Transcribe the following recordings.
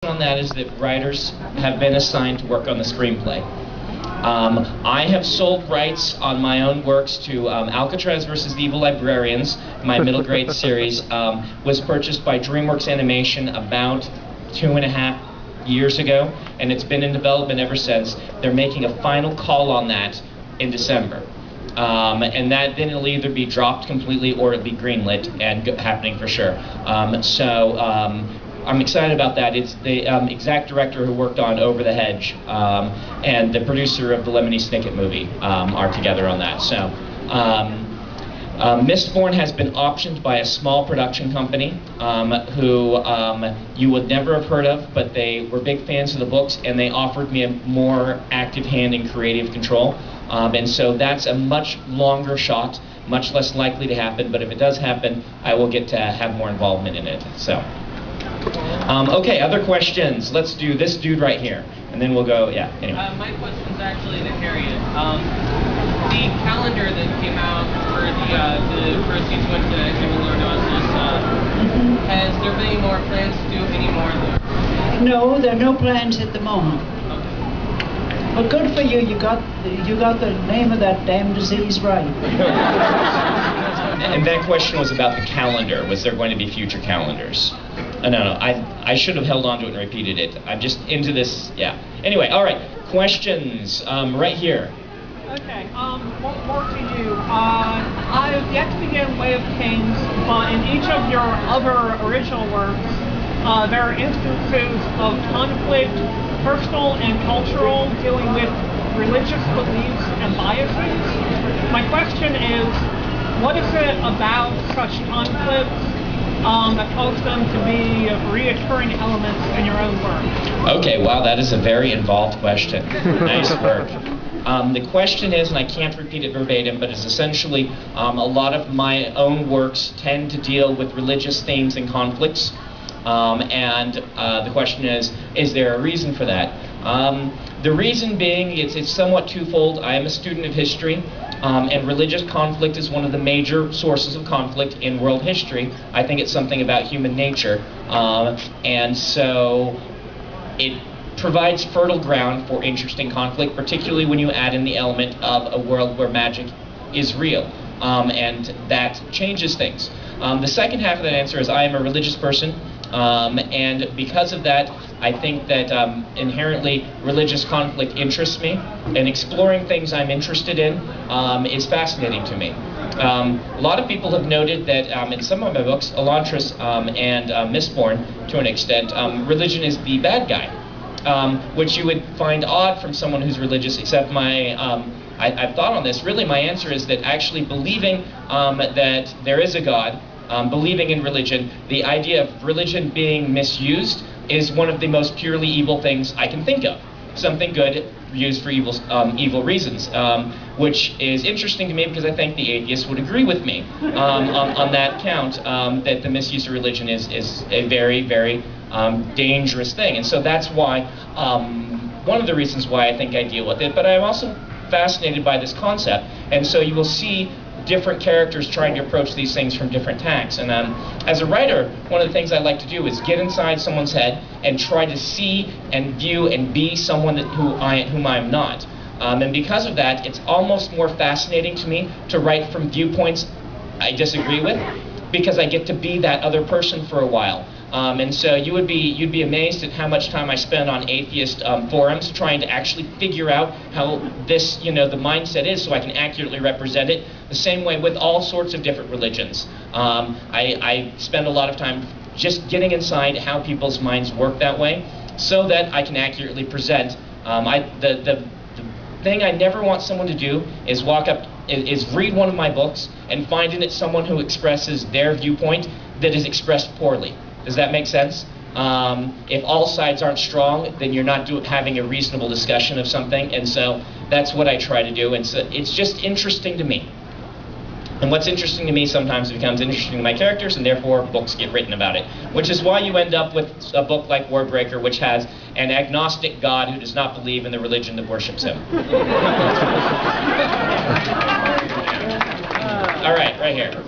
On that is that writers have been assigned to work on the screenplay. I have sold rights on my own works to Alcatraz versus the Evil Librarians. My middle grade series was purchased by DreamWorks Animation about 2.5 years ago, and it's been in development ever since. They're making a final call on that in December. And that then it'll either be dropped completely or it'll be greenlit and happening for sure. I'm excited about that. It's the exact director who worked on Over the Hedge and the producer of the Lemony Snicket movie are together on that. So, Mistborn has been optioned by a small production company who you would never have heard of, but they were big fans of the books and they offered me a more active hand in creative control. And so that's a much longer shot, much less likely to happen, but if it does happen, I will get to have more involvement in it. So. Okay, other questions? Let's do this dude right here, and then we'll go, yeah, anyway. My question's actually to Harriet. The calendar that came out for the proceeds went to Hemilordosis, has there been any more plans to do any more of those? No, there are no plans at the moment. Okay. But good for you, you got the name of that damn disease right. And that question was about the calendar. Was there going to be future calendars? No, I should have held on to it and repeated it. I'm just into this, yeah. Anyway, all right, questions right here. Okay, more to you. I've yet to begin Way of Kings, but in each of your other original works, there are instances of conflict, personal and cultural, dealing with religious beliefs and biases. My question is, what is it about such conflicts that cause them to be reoccurring elements in your own work? Okay, wow, that is a very involved question. Nice work. The question is, and I can't repeat it verbatim, but it's essentially a lot of my own works tend to deal with religious themes and conflicts. The question is there a reason for that? The reason being, it's somewhat twofold. I am a student of history, and religious conflict is one of the major sources of conflict in world history. I think it's something about human nature, and so it provides fertile ground for interesting conflict, particularly when you add in the element of a world where magic is real, and that changes things. The second half of that answer is I am a religious person, and because of that, I think that inherently religious conflict interests me, and exploring things I'm interested in is fascinating to me. A lot of people have noted that in some of my books, Elantris and Mistborn, to an extent, religion is the bad guy, which you would find odd from someone who's religious, except I've thought on this. Really, my answer is that actually believing that there is a God, believing in religion, the idea of religion being misused is one of the most purely evil things I can think of. Something good used for evil reasons, which is interesting to me because I think the atheists would agree with me on that count, that the misuse of religion is a very, very dangerous thing. And so that's why, one of the reasons why I think I deal with it, but I'm also fascinated by this concept. And so you will see different characters trying to approach these things from different tacks. And as a writer, one of the things I like to do is get inside someone's head and try to see and view and be someone whom I'm not. And because of that, it's almost more fascinating to me to write from viewpoints I disagree with, because I get to be that other person for a while. And so you'd be amazed at how much time I spend on atheist forums trying to actually figure out how this, the mindset is, so I can accurately represent it. The same way with all sorts of different religions. I spend a lot of time just getting inside how people's minds work that way, so that I can accurately present. The thing I never want someone to do is is read one of my books and find in it someone who expresses their viewpoint that is expressed poorly. Does that make sense? If all sides aren't strong, then you're not having a reasonable discussion of something, and so that's what I try to do, and so it's just interesting to me. And what's interesting to me sometimes becomes interesting to my characters, and therefore books get written about it, which is why you end up with a book like Warbreaker, which has an agnostic God who does not believe in the religion that worships him. All right here.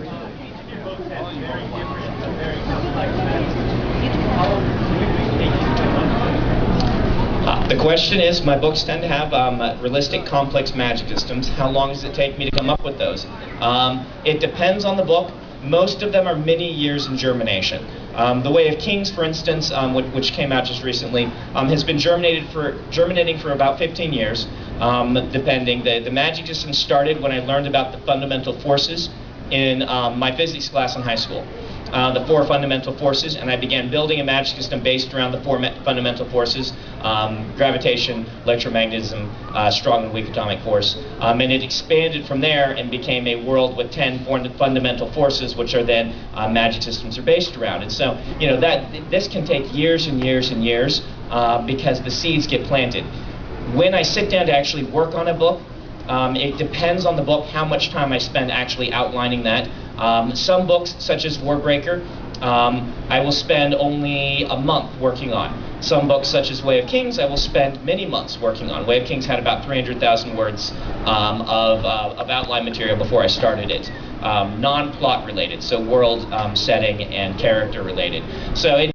question is, my books tend to have realistic, complex magic systems. How long does it take me to come up with those? It depends on the book. Most of them are many years in germination. The Way of Kings, for instance, which came out just recently, has been germinating for about 15 years, depending. The magic system started when I learned about the fundamental forces in my physics class in high school. The 4 fundamental forces, and I began building a magic system based around the 4 fundamental forces: gravitation, electromagnetism, strong and weak atomic force, and it expanded from there and became a world with 10 fundamental forces, which are then magic systems are based around. And so, you know, this can take years and years and years because the seeds get planted. When I sit down to actually work on a book, it depends on the book how much time I spend actually outlining that. Some books, such as Warbreaker, I will spend only a month working on. Some books, such as Way of Kings, I will spend many months working on. Way of Kings had about 300,000 words of outline material before I started it. Non-plot related, so world setting and character related. So it